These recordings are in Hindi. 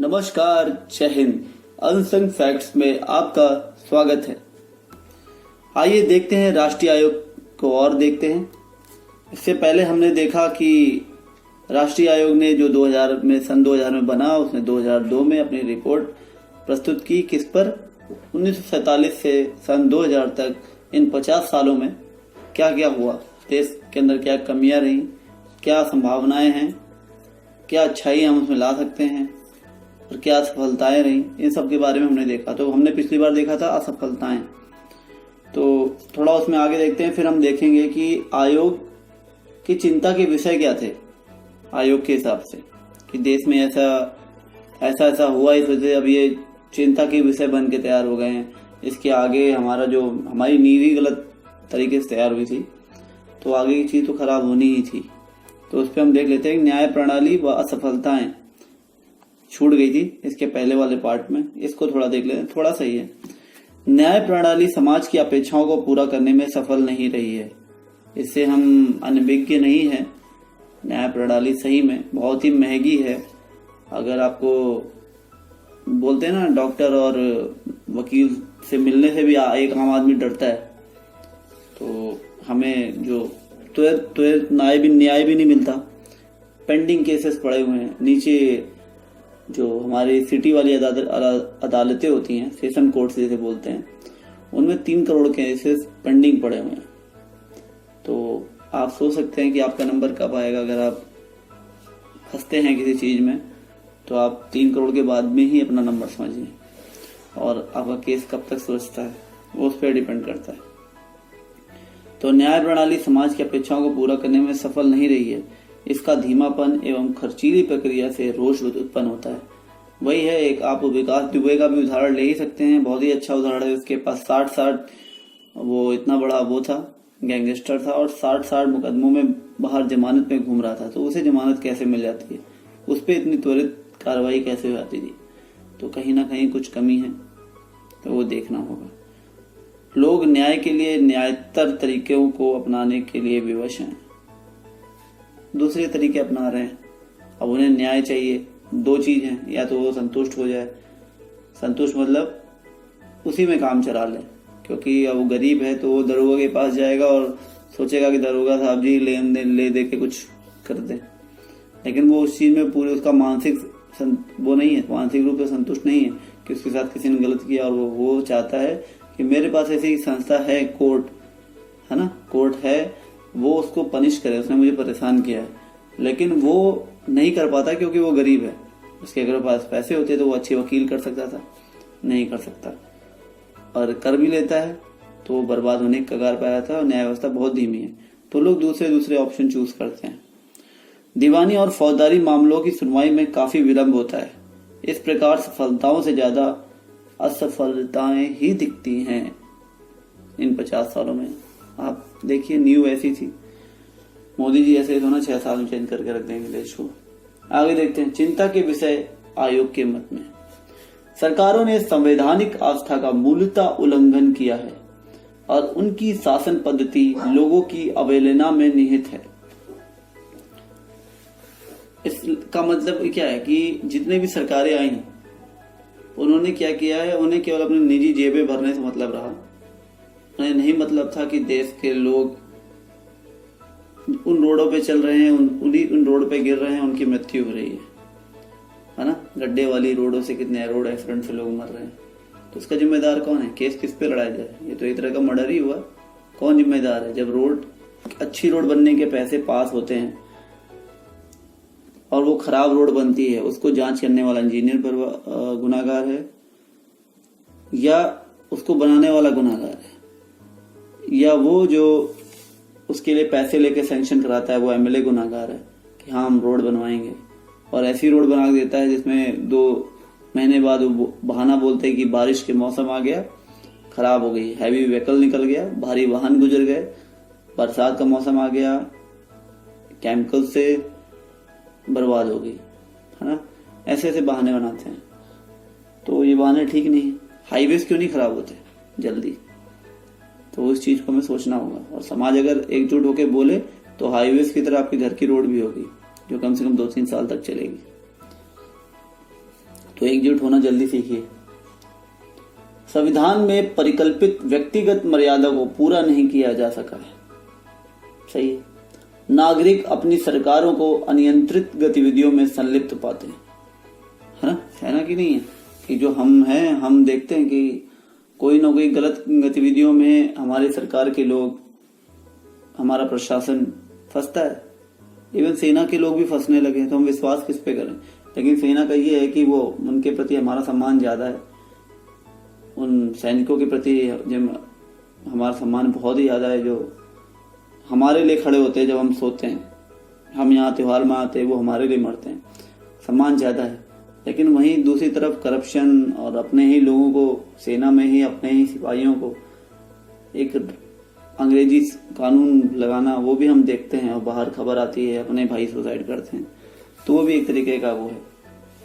नमस्कार, जय हिंद। अनसंग फैक्ट्स में आपका स्वागत है। आइए देखते हैं राष्ट्रीय आयोग को और देखते हैं। इससे पहले हमने देखा कि राष्ट्रीय आयोग ने जो सन 2000 में बना, उसने 2002 में अपनी रिपोर्ट प्रस्तुत की। किस पर? 1947 से सन 2000 तक इन 50 सालों में क्या क्या हुआ, देश के अंदर क्या कमियां रही, क्या संभावनाएं हैं, क्या अच्छाई हम उसमें ला सकते हैं और क्या असफलताएं रही, इन सब के बारे में हमने देखा। तो हमने पिछली बार देखा था असफलताएं, तो थोड़ा उसमें आगे देखते हैं। फिर हम देखेंगे कि आयोग की चिंता के विषय क्या थे आयोग के हिसाब से, कि देश में ऐसा हुआ, इस वजह से अब ये चिंता के विषय बन के तैयार हो गए हैं। इसके आगे हमारी नींव ही गलत तरीके से तैयार हुई थी, तो आगे की चीज तो खराब होनी ही थी। तो उस पर हम देख लेते हैं। न्याय प्रणाली व असफलताएं छूट गई थी इसके पहले वाले पार्ट में, इसको थोड़ा देख लेते हैं, थोड़ा सही है। न्याय प्रणाली समाज की अपेक्षाओं को पूरा करने में सफल नहीं रही है। इससे हम अनभिज्ञ नहीं है। न्याय प्रणाली सही में बहुत ही महंगी है। अगर आपको बोलते हैं ना, डॉक्टर और वकील से मिलने से भी एक आम आदमी डरता है, तो हमें जो त्वरित न्याय भी नहीं मिलता। पेंडिंग केसेस पड़े हुए हैं नीचे। जो हमारी सिटी वाली अदालतें होती हैं, सेशन कोर्ट जिसे बोलते हैं, उनमें 3 करोड़ केसेस पेंडिंग पड़े हुए हैं। तो आप सोच सकते हैं कि आपका नंबर कब आएगा। अगर आप फंसते हैं किसी चीज में, तो आप 3 करोड़ के बाद में ही अपना नंबर समझिए, और आपका केस कब तक सुलझता है वो उस पर डिपेंड करता है। तो न्याय प्रणाली समाज की अपेक्षाओं को पूरा करने में सफल नहीं रही है। इसका धीमापन एवं खर्चीली प्रक्रिया से रोष उत्पन्न होता है। वही है, एक आप विकास दुबे का भी उदाहरण ले ही सकते हैं। बहुत ही अच्छा उदाहरण है। उसके पास 60 वो इतना बड़ा वो था, गैंगस्टर था, और 60 मुकदमों में बाहर जमानत में घूम रहा था। तो उसे जमानत कैसे मिल जाती है, उस पर इतनी त्वरित कार्रवाई कैसे हो जाती थी? तो कहीं ना कहीं कुछ कमी है, तो वो देखना होगा। लोग न्याय के लिए न्यायतर तरीकों को अपनाने के लिए विवश हैं, दूसरे तरीके अपना रहे हैं। अब उन्हें न्याय चाहिए, 2 चीज हैं, या तो वो संतुष्ट हो जाए, संतुष्ट मतलब उसी में काम चला ले, क्योंकि अब वो गरीब है तो वो दरोगा के पास जाएगा और सोचेगा कि दरोगा साहब जी लेन देन ले दे के कुछ कर दे, लेकिन वो उस चीज में पूरे उसका मानसिक वो नहीं है, मानसिक रूप से संतुष्ट नहीं है कि उसके साथ किसी ने गलत किया, और वो चाहता है कि मेरे पास ऐसी संस्था है, कोर्ट है ना, कोर्ट है, वो उसको पनिश करे, उसने मुझे परेशान किया है। लेकिन वो नहीं कर पाता क्योंकि वो गरीब है। उसके अगर पास पैसे होते तो वो अच्छे वकील कर सकता था, नहीं कर सकता, और कर भी लेता है तो वो बर्बाद होने की कगार पर आया था। और न्याय व्यवस्था बहुत धीमी है, तो लोग दूसरे ऑप्शन चूज करते हैं। दीवानी और फौजदारी मामलों की सुनवाई में काफी विलंब होता है। इस प्रकार सफलताओं से ज्यादा असफलताएं ही दिखती हैं इन 50 सालों में। आप देखिए, न्यू ऐसी थी, मोदी जी ऐसे तो ना 6 साल में चेंज करके रख देंगे देश को। आगे देखते हैं। चिंता के विषय आयोग के मत में, सरकारों ने संवैधानिक आस्था का मूलतः उल्लंघन किया है और उनकी शासन पद्धति लोगों की अवहेलना में निहित है। इसका मतलब क्या है कि जितने भी सरकारें आई हैं, उन्होंने क्या किया है, उन्हें केवल अपनी निजी जेबें भरने से मतलब रहा। उन्हें नहीं मतलब था कि देश के लोग उन रोडों पे चल रहे हैं, उन रोड पे गिर रहे हैं, उनकी मृत्यु हो रही है ना। गड्ढे वाली रोडों से कितने रोड एक्सीडेंट से लोग मर रहे हैं, तो उसका जिम्मेदार कौन है? केस किस पे लड़ाया जाए? ये तो एक तरह का मर्डर ही हुआ। कौन जिम्मेदार है? जब अच्छी रोड बनने के पैसे पास होते हैं और वो खराब रोड बनती है, उसको जांच करने वाला इंजीनियर पर गुनाहगार है, या उसको बनाने वाला गुनाहगार है, या वो जो उसके लिए पैसे लेके सैंक्शन कराता है वो एमएलए गुनाहगार है कि हाँ हम रोड बनवाएंगे, और ऐसी रोड बना देता है जिसमें 2 महीने बाद वो बहाना बोलते हैं कि बारिश के मौसम आ गया, खराब हो गई, हैवी व्हीकल निकल गया, भारी वाहन गुजर गए, बरसात का मौसम आ गया, केमिकल से बर्बाद हो गई, है ना। ऐसे बहाने बनाते हैं, तो ये बहाने ठीक नहीं। हाईवेज क्यों नहीं खराब होते जल्दी? तो उस चीज को हमें सोचना होगा। और समाज अगर एकजुट होकर बोले तो हाईवेज की तरह आपके घर की रोड भी होगी, जो कम से कम 2-3 साल तक चलेगी। तो एकजुट होना जल्दी सीखिए। संविधान में परिकल्पित व्यक्तिगत मर्यादा को पूरा नहीं किया जा सका है। सही है। नागरिक अपनी सरकारों को अनियंत्रित गतिविधियों में संलिप्त पाते हैं, है ना। कहना कि नहीं है कि जो हम हैं, हम देखते हैं कि कोई ना कोई गलत गतिविधियों में हमारी सरकार के लोग, हमारा प्रशासन फंसता है। इवन सेना के लोग भी फंसने लगे, तो हम विश्वास किस पे करें। लेकिन सेना का ये है कि वो, उनके प्रति हमारा सम्मान ज्यादा है, उन सैनिकों के प्रति हमारा सम्मान बहुत ही ज्यादा है, जो हमारे लिए खड़े होते हैं। जब हम सोते हैं, हम यहाँ त्योहार मनाते हैं, वो हमारे लिए मरते हैं, सम्मान ज्यादा है। लेकिन वहीं दूसरी तरफ करप्शन और अपने ही लोगों को, सेना में ही अपने ही सिपाहियों को एक अंग्रेजी कानून लगाना, वो भी हम देखते हैं। और बाहर खबर आती है अपने भाई सुसाइड करते हैं, तो वो भी एक तरीके का वो है।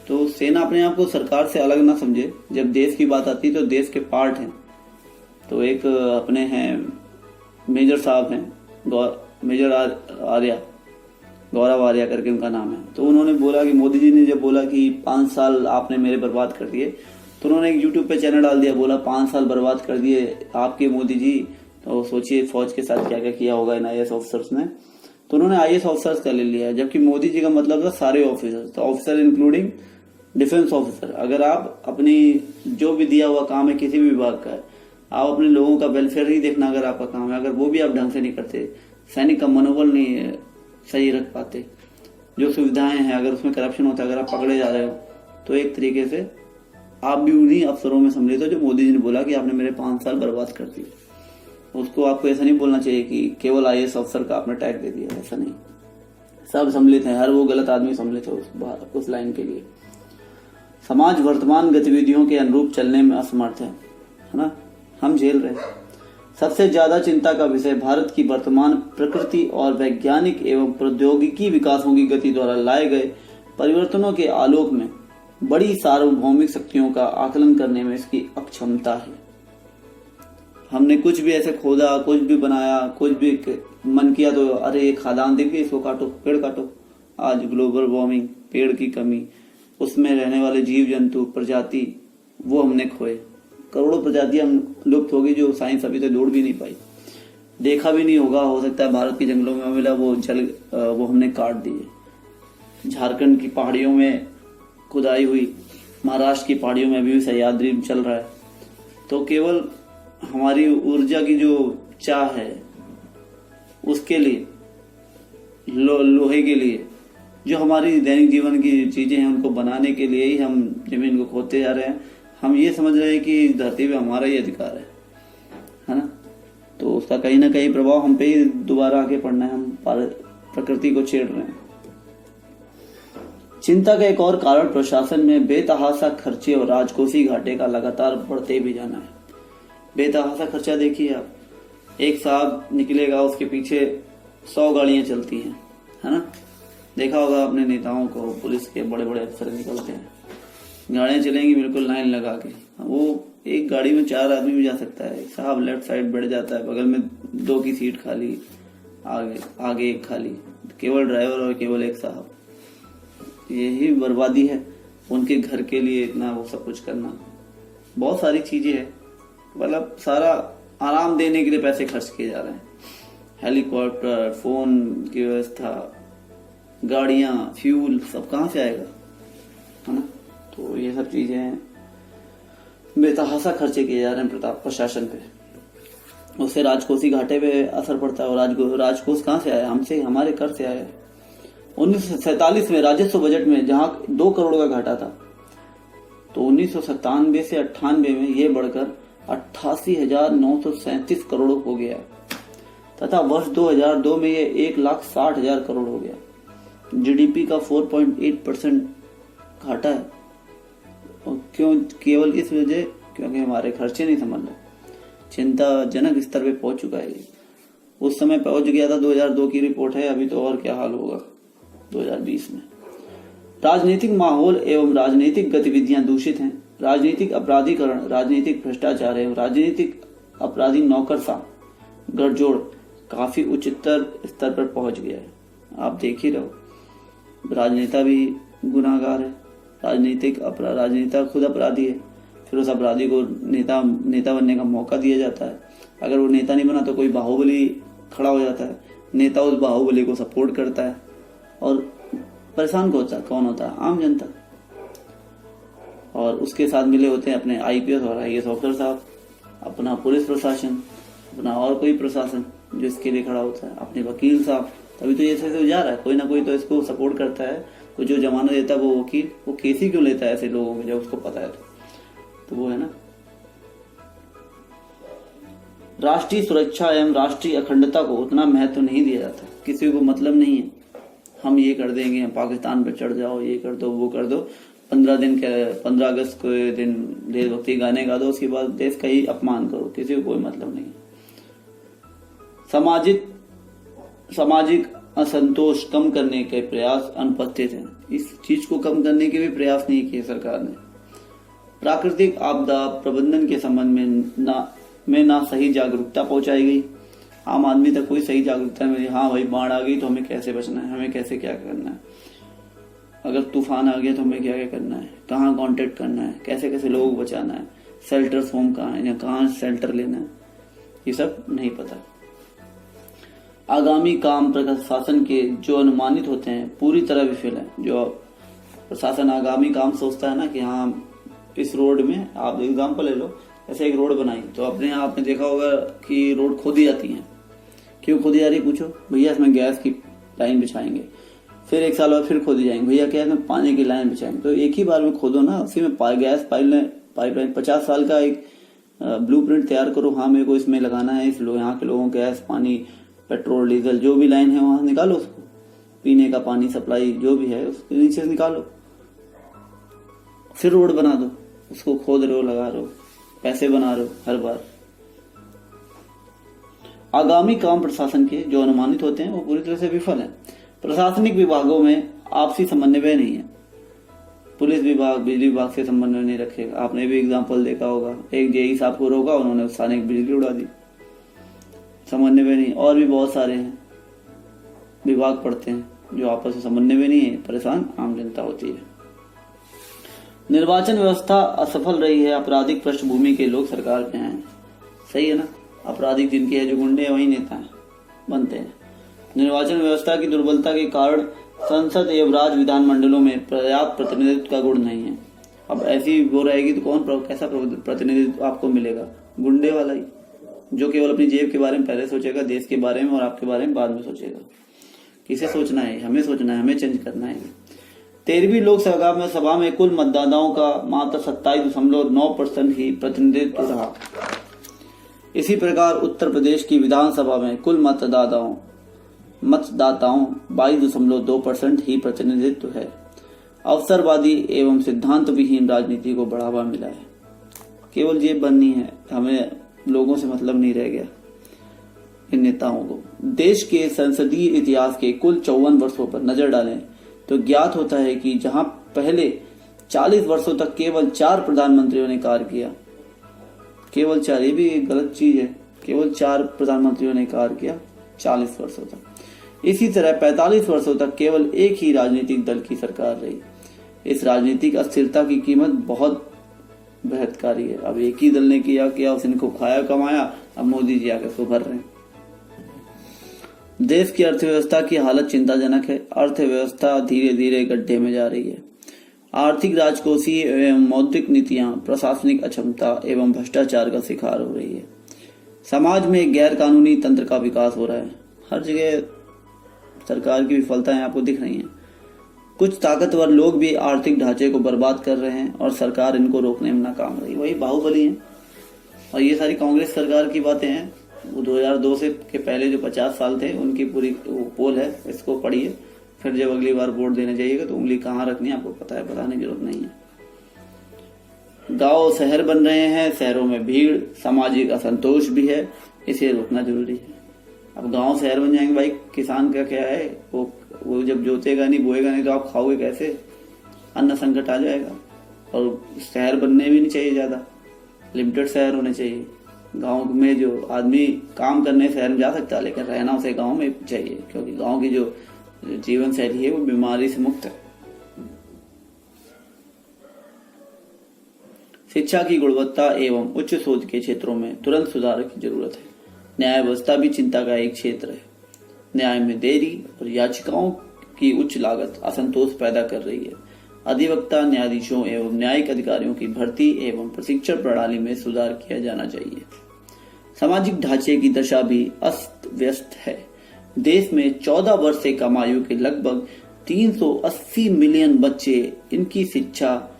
तो सेना अपने आप को सरकार से अलग ना समझे। जब देश की बात आती है तो देश के पार्ट हैं। तो एक अपने हैं मेजर साहब हैं, मेजर आर्या, गौरव आर्या करके उनका नाम है। तो उन्होंने बोला कि मोदी जी ने जब बोला कि 5 साल आपने मेरे बर्बाद कर दिए, तो उन्होंने एक यूट्यूब पे चैनल डाल दिया, बोला 5 साल बर्बाद कर दिए आपके मोदी जी। तो सोचिए फौज के साथ क्या क्या किया होगा इन IAS ऑफिसर्स ने। तो उन्होंने IAS ऑफिसर्स का ले लिया, जबकि मोदी जी का मतलब था सारे ऑफिसर, तो ऑफिसर इंक्लूडिंग डिफेंस ऑफिसर। अगर आप अपनी जो भी दिया हुआ काम है किसी भी विभाग का है, आप अपने लोगों का वेलफेयर ही देखना अगर आपका काम है, अगर वो भी आप ढंग से नहीं करते, सैनिक का मनोबल नहीं सही रख पाते, जो सुविधाएं हैं अगर उसमें करप्शन होता है, अगर आप पकड़े जा रहे हो, तो एक तरीके से आप भी उन्हीं अफसरों में सम्मिलित हो जो मोदी जी ने बोला कि आपने मेरे 5 साल बर्बाद कर दिए। उसको आपको ऐसा नहीं बोलना चाहिए कि केवल IAS अफसर का आपने टैग दे दिया, ऐसा नहीं। सब सम्मिलित है, हर वो गलत आदमी सम्मिलित है उस लाइन के लिए। समाज वर्तमान गतिविधियों के अनुरूप चलने में असमर्थ है ना, हम झेल रहे हैं। सबसे ज्यादा चिंता का विषय भारत की वर्तमान प्रकृति और वैज्ञानिक एवं प्रौद्योगिकी विकासों की गति द्वारा लाए गए परिवर्तनों के आलोक में बड़ी सार्वभौमिक शक्तियों का आकलन करने में इसकी अक्षमता है। हमने कुछ भी ऐसे खोदा, कुछ भी बनाया, कुछ भी मन किया तो अरे ये खादान दिख गई, इसको काटो, पेड़ काटो। आज ग्लोबल वार्मिंग, पेड़ की कमी, उसमें रहने वाले जीव जंतु प्रजाति वो हमने खोए। करोड़ों प्रजातियां लुप्त हो गई जो साइंस अभी तक ढूंढ भी नहीं पाई, देखा भी नहीं होगा। हो सकता है भारत के जंगलों में मिला वो हमने काट दिए। झारखंड की पहाड़ियों में खुदाई हुई, महाराष्ट्र की पहाड़ियों में अभी भी सह्याद्री चल रहा है। तो केवल हमारी ऊर्जा की जो चाह है उसके लिए, लोहे के लिए, जो हमारी दैनिक जीवन की चीजें हैं उनको बनाने के लिए ही हम जमीन को खोदते जा रहे हैं। हम ये समझ रहे हैं कि इस धरती पे हमारा ही अधिकार है ना। तो उसका कहीं ना कहीं प्रभाव हम पे ही दोबारा आगे पड़ना है। हम प्रकृति को छेड़ रहे हैं। चिंता का एक और कारण प्रशासन में बेतहाशा खर्चे और राजकोषीय घाटे का लगातार बढ़ते भी जाना है। बेतहाशा खर्चा देखिए आप, एक साहब निकलेगा उसके पीछे 100 गाड़ियां चलती हैं, है ना। देखा होगा अपने नेताओं को, पुलिस के बड़े बड़े अफसर निकलते हैं, गाड़ियां चलेंगी बिल्कुल लाइन लगा के। वो एक गाड़ी में 4 आदमी भी जा सकता है। साहब लेफ्ट साइड बैठ जाता है, बगल में 2 की सीट खाली, आगे एक खाली, केवल ड्राइवर और केवल एक साहब। यही बर्बादी है उनके घर के लिए, इतना वो सब कुछ करना। बहुत सारी चीजें हैं, मतलब सारा आराम देने के लिए पैसे खर्च किए जा रहे हैं। हेलीकॉप्टर, फोन की व्यवस्था, गाड़ियां, फ्यूल, सब कहाँ से आएगा, है ना। तो ये सब चीजें हैं, बेतहाशा खर्चे किए जा रहे हैं प्रशासन पे, उससे राजकोषीय घाटे पे असर पड़ता है। और राजकोष कहाँ से आया, हमसे, हमारे कर से आया। 1947 में राजस्व बजट में जहां 2 करोड़ का घाटा था, तो 1997 से 98 में ये बढ़कर 88,937 करोड़ हो गया, तथा वर्ष 2002 में ये 1,60,000 करोड़ हो गया। GDP का 4.8% घाटा है। और क्यों? केवल इस वजह क्योंकि हमारे खर्चे नहीं संभल रहे। चिंताजनक स्तर पे पहुंच चुका है। उस समय पहुंच गया था, 2002 की रिपोर्ट है, अभी तो और क्या हाल होगा 2020 में। राजनीतिक माहौल एवं राजनीतिक गतिविधियां दूषित हैं। राजनीतिक अपराधीकरण, राजनीतिक भ्रष्टाचार एवं राजनीतिक अपराधी नौकरशाह गठजोड़ काफी उच्चतर स्तर पर पहुंच गया है। आप देख ही रहो, राजनेता भी गुनाहगार है, राजनेता खुद अपराधी है, फिर उस अपराधी को नेता बनने का मौका दिया जाता है। अगर वो नेता नहीं बना तो कोई बाहुबली खड़ा हो जाता है, नेता उस बाहुबली को सपोर्ट करता है और परेशान कौन होता है? आम जनता। और उसके साथ मिले होते हैं अपने IPS और IAS ऑफिसर साहब, अपना पुलिस प्रशासन, अपना और कोई प्रशासन जो इसके लिए खड़ा होता है, अपने वकील साहब। तभी तो ये ऐसे जा रहा है, कोई ना कोई तो इसको सपोर्ट करता है। तो जो जमानत देता है वो वकील, वो केस ही क्यों लेता है ऐसे लोगों की जब उसको पता है तो वो है ना। राष्ट्रीय सुरक्षा एवं राष्ट्रीय अखंडता को उतना महत्व नहीं दिया जाता, किसी को मतलब नहीं है। हम ये कर देंगे, हम पाकिस्तान पर चढ़ जाओ, ये कर दो, वो कर दो, 15 अगस्त के दिन देशभक्ति गाने गा दो, उसके बाद देश का ही अपमान करो, किसी को कोई मतलब नहीं। सामाजिक असंतोष कम करने के प्रयास अनुपस्थित हैं। इस चीज को कम करने के भी प्रयास नहीं किए सरकार ने। प्राकृतिक आपदा प्रबंधन के संबंध में ना सही जागरूकता पहुंचाई गई, आम आदमी तक कोई सही जागरूकता नहीं। हाँ भाई, बाढ़ आ गई तो हमें कैसे बचना है, हमें कैसे क्या करना है, अगर तूफान आ गया तो हमें क्या क्या करना है, कहाँ कांटेक्ट करना है, कैसे कैसे लोगों को बचाना है, शेल्टर्स होम कहाँ है या कहाँ शेल्टर लेना है, ये सब नहीं पता। आगामी काम प्रशासन के जो अनुमानित होते हैं पूरी तरह विफल है। जो प्रशासन आगामी काम सोचता है ना कि हाँ इस रोड में, आप एग्जाम्पल ले लो, ऐसे एक रोड बनाई तो अपने आपने देखा होगा कि रोड खोदी जाती है। क्यों खोदी जा रही पूछो, भैया इसमें गैस की लाइन बिछाएंगे, फिर 1 साल बाद फिर खोदी जाएंगे, भैया क्या है पानी की लाइन बिछाएंगे। तो एक ही बार में खोदो ना, उसी में गैस पाइपलाइन 50 साल का एक ब्लूप्रिंट तैयार करो। हाँ मेरे को इसमें लगाना है, यहाँ के लोगों गैस, पानी, पेट्रोल, डीजल जो भी लाइन है वहां निकालो, उसको पीने का पानी सप्लाई जो भी है उसके नीचे से निकालो, फिर रोड बना दो। उसको खोद रहे हो, लगा रहे हो, पैसे बना रहे हो हर बार। आगामी काम प्रशासन के जो अनुमानित होते हैं वो पूरी तरह से विफल है। प्रशासनिक विभागों में आपसी समन्वय नहीं है। पुलिस विभाग बिजली विभाग से समन्वय नहीं रखेगा। आपने भी एग्जाम्पल देखा होगा, एक JE साहब को रोका, उन्होंने उस थाने की बिजली उड़ा दी, समन्वय नहीं। और भी बहुत सारे हैं विभाग पड़ते हैं जो आपस में समन्वय नहीं है, परेशान आम जनता होती है। निर्वाचन व्यवस्था असफल रही है, आपराधिक पृष्ठभूमि के लोग सरकार में आए। सही है ना, आपराधिक जिनके है, जो गुंडे हैं वही नेता है बनते हैं। निर्वाचन व्यवस्था की दुर्बलता के कारण संसद एवं राज्य विधानमंडलों में पर्याप्त प्रतिनिधित्व का गुण नहीं है। अब ऐसी वो रहेगी तो कैसा प्रतिनिधित्व आपको मिलेगा? गुंडे वाला ही, जो केवल अपनी जेब के बारे में पहले सोचेगा, देश के बारे में और आपके बारे में बाद में सोचेगा। किसे सोचना है? हमें सोचना है, हमें चेंज करना है। 13वीं लोकसभा में कुल मतदाताओं का मात्र 27.9% ही प्रतिनिधित्व रहा। इसी प्रकार उत्तर प्रदेश की विधानसभा में कुल मतदाताओं 22.2% ही प्रतिनिधित्व है। अवसरवादी एवं सिद्धांत विहीन राजनीति को बढ़ावा मिला है। केवल जेब बननी है, हमें लोगों से मतलब नहीं रह गया इन नेताओं को। देश के संसदीय इतिहास के कुल 54 वर्षों पर नजर डालें तो ज्ञात होता है कि जहां पहले 40 वर्षों तक केवल 4 प्रधानमंत्रियों ने कार्य किया, केवल 4, ये भी एक गलत चीज है, केवल 4 प्रधानमंत्रियों ने कार्य किया 40 वर्षों तक। इसी तरह 45 वर्षों तक केवल एक ही राजनीतिक दल की सरकार रही। इस राजनीतिक अस्थिरता की कीमत बहुत बेहदकारी है। अब एक ही दल ने किया उसने खूब खाया कमाया, अब मोदी जी आकर उसको भर रहे हैं। देश की अर्थव्यवस्था की हालत चिंताजनक है। अर्थव्यवस्था धीरे धीरे गड्ढे में जा रही है। आर्थिक, राजकोषीय एवं मौद्रिक नीतियां प्रशासनिक अक्षमता एवं भ्रष्टाचार का शिकार हो रही है। समाज में गैर कानूनी तंत्र का विकास हो रहा है। हर जगह सरकार की विफलताएं आपको दिख रही हैं। कुछ ताकतवर लोग भी आर्थिक ढांचे को बर्बाद कर रहे हैं और सरकार इनको रोकने में नाकाम रही। वही बाहुबली है। और ये सारी कांग्रेस सरकार की बातें हैं। वो 2002 से के पहले जो 50 साल थे उनकी पूरी पोल है, इसको पढ़िए। फिर जब अगली बार वोट देने जाइएगा तो उंगली कहाँ रखनी है आपको पता है, बताने की जरूरत नहीं है। गांव शहर बन रहे हैं, शहरों में भीड़, सामाजिक असंतोष भी है, इसे रोकना जरूरी है। अब गांव शहर बन जाएंगे, भाई किसान का क्या है, वो जब जोतेगा नहीं, बोएगा नहीं तो आप खाओगे कैसे? अन्न संकट आ जाएगा। और शहर बनने भी नहीं चाहिए, ज्यादा लिमिटेड शहर होने चाहिए। गांव में जो आदमी काम करने शहर में जा सकता है, लेकिन रहना उसे गांव में चाहिए, क्योंकि गांव की जो जीवन शैली है वो बीमारी से मुक्त है। शिक्षा की गुणवत्ता एवं उच्च शोध के क्षेत्रों में तुरंत सुधार की जरूरत है। न्याय व्यवस्था भी चिंता का एक क्षेत्र है। न्याय में देरी और याचिकाओं की उच्च लागत असंतोष पैदा कर रही है। अधिवक्ता, न्यायाधीशों एवं न्यायिक अधिकारियों की भर्ती एवं प्रशिक्षण प्रणाली में सुधार किया जाना चाहिए। सामाजिक ढांचे की दशा भी अस्त व्यस्त है। देश में 14 वर्ष से कम आयु के लगभग 380 मिलियन बच्चे, इनकी शिक्षा,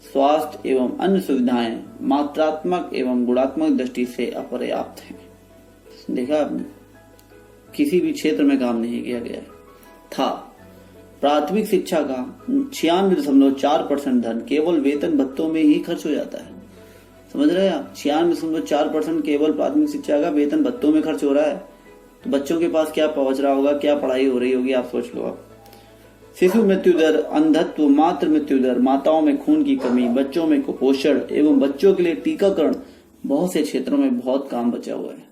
स्वास्थ्य एवं अन्य सुविधाएं मात्रात्मक एवं गुणात्मक दृष्टि से अपर्याप्त हैं। देखा आपने, किसी भी क्षेत्र में काम नहीं किया गया था। प्राथमिक शिक्षा का 96.4% धन केवल वेतन भत्तों में ही खर्च हो जाता है। समझ रहे हैं आप? 96.4% केवल प्राथमिक शिक्षा का वेतन भत्तों में खर्च हो रहा है। तो बच्चों के पास क्या पहुंच रहा होगा, क्या पढ़ाई हो रही होगी, आप सोच लो। आप शिशु मृत्यु दर, अंधत्व, मातृ मृत्यु दर, माताओं में खून की कमी, बच्चों में कुपोषण एवं बच्चों के लिए टीकाकरण, बहुत से क्षेत्रों में बहुत काम बचा हुआ है।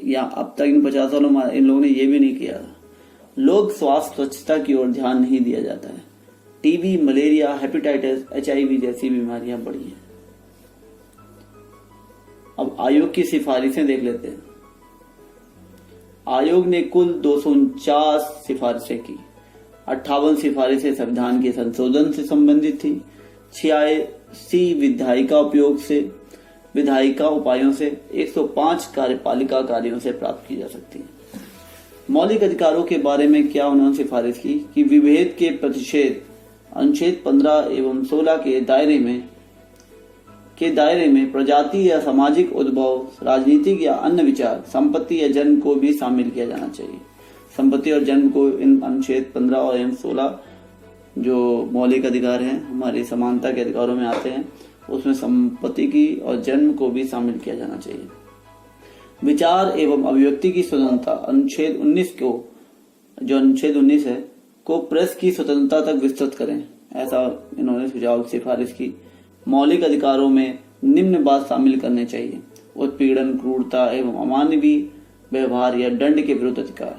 या अब तक इन 50 सालों में इन लोगों ने ये भी नहीं किया था। लोग स्वास्थ्य स्वच्छता की ओर ध्यान नहीं दिया जाता है। टीबी, मलेरिया, हेपेटाइटिस, HIV जैसी बीमारियां बढ़ी हैं। अब आयोग की सिफारिशें देख लेते हैं। आयोग ने कुल 249 सिफारिशें की। 58 सिफारिशें संविधान के संशोधन से संबंधित थी। 86 विधायिका उपायों से 105 कार्यपालिका कार्यों से प्राप्त की जा सकती है। मौलिक अधिकारों के बारे में क्या उन्होंने सिफारिश की कि विभेद के प्रतिषेध अनुच्छेद 15 एवं 16 के दायरे में प्रजाति या सामाजिक उद्भव, राजनीतिक या अन्य विचार, संपत्ति या जन्म को भी शामिल किया जाना चाहिए। संपत्ति और जन्म को इन अनुच्छेद 15 और एवं 16 जो मौलिक अधिकार हैं, हमारी समानता के अधिकारों में आते हैं, उसमें संपत्ति की और जन्म को भी शामिल किया जाना चाहिए। विचार एवं अभिव्यक्ति की स्वतंत्रता, अनुच्छेद 19 है को प्रेस की स्वतंत्रता तक विस्तृत करें, ऐसा इन्होंने सुझाव सिफारिश की। मौलिक अधिकारों में निम्न बात शामिल करने चाहिए: उत्पीड़न, क्रूरता एवं अमानवीय व्यवहार या दंड के विरुद्ध अधिकार।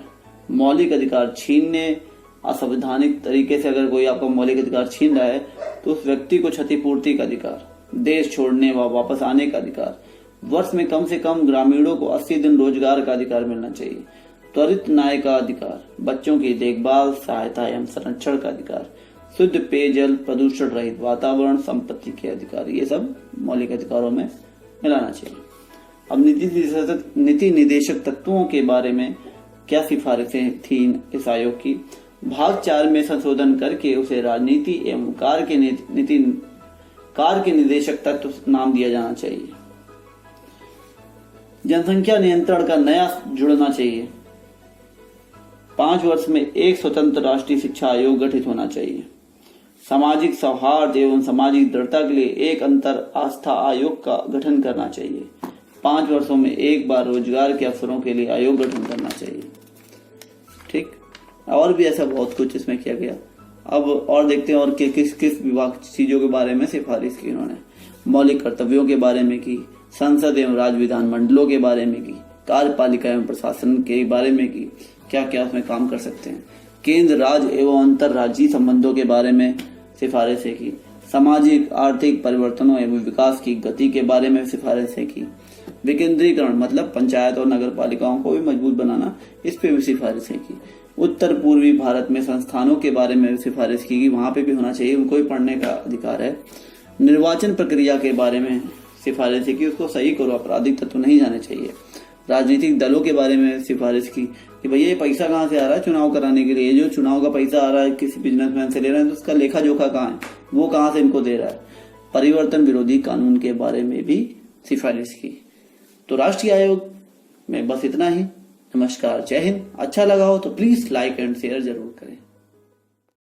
मौलिक अधिकार छीनने, असंवैधानिक तरीके से अगर कोई आपका मौलिक अधिकार छीन रहा है तो उस व्यक्ति को क्षतिपूर्ति का अधिकार, देश छोड़ने व वापस आने का अधिकार, वर्ष में कम से कम ग्रामीणों को 80 दिन रोजगार का अधिकार मिलना चाहिए, त्वरित न्याय का अधिकार, बच्चों की देखभाल, सहायता एवं संरक्षण का अधिकार, शुद्ध पेयजल, प्रदूषण रहित वातावरण, संपत्ति के अधिकार, ये सब मौलिक अधिकारों में मिलाना चाहिए। अब नीति निर्देशक तत्वों के बारे में क्या सिफारिशें थी इस आयोग की? भाग 4 में संशोधन करके उसे राजनीति एवं कार्य के निर्देशक तत्व नाम दिया जाना चाहिए। जनसंख्या नियंत्रण का नया जुड़ना चाहिए। 5 वर्ष में एक स्वतंत्र राष्ट्रीय शिक्षा आयोग गठित होना चाहिए। सामाजिक सौहार्द एवं सामाजिक दृढ़ता के लिए एक अंतर आस्था आयोग का गठन करना चाहिए। 5 वर्षों में एक बार रोजगार के अवसरों के लिए आयोग गठन करना चाहिए। ठीक, और भी ऐसा बहुत कुछ इसमें किया गया। अब और देखते हैं और किस किस विभाग चीजों के बारे में सिफारिश की उन्होंने। मौलिक कर्तव्यों के बारे में की, संसद एवं राज्य विधान मंडलों के बारे में की, कार्यपालिका एवं प्रशासन के बारे में की, क्या क्या उसमें काम कर सकते हैं, केंद्र, राज्य एवं अंतर्राज्यीय संबंधों के बारे में सिफारिशें की, सामाजिक आर्थिक परिवर्तनों एवं विकास की गति के बारे में सिफारिशें की, विकेंद्रीकरण मतलब पंचायत और नगर पालिकाओं को भी मजबूत बनाना, इस पे भी सिफारिशें की। उत्तर पूर्वी भारत में संस्थानों के बारे में सिफारिश की, वहां पे भी होना चाहिए, उनको भी पढ़ने का अधिकार है। निर्वाचन प्रक्रिया के बारे में सिफारिश की, उसको सही करो, आपराधिक तत्व नहीं जाने चाहिए। राजनीतिक दलों के बारे में सिफारिश की कि भैया ये पैसा कहाँ से आ रहा है चुनाव कराने के लिए, जो चुनाव का पैसा आ रहा है किसी बिजनेसमैन से ले रहे हैं तो उसका लेखा जोखा कहाँ है, वो कहाँ से इनको दे रहा है। परिवर्तन विरोधी कानून के बारे में भी सिफारिश की। तो राष्ट्रीय आयोग में बस इतना ही। नमस्कार, जय हिंद। अच्छा लगा हो तो प्लीज लाइक एंड शेयर जरूर करें।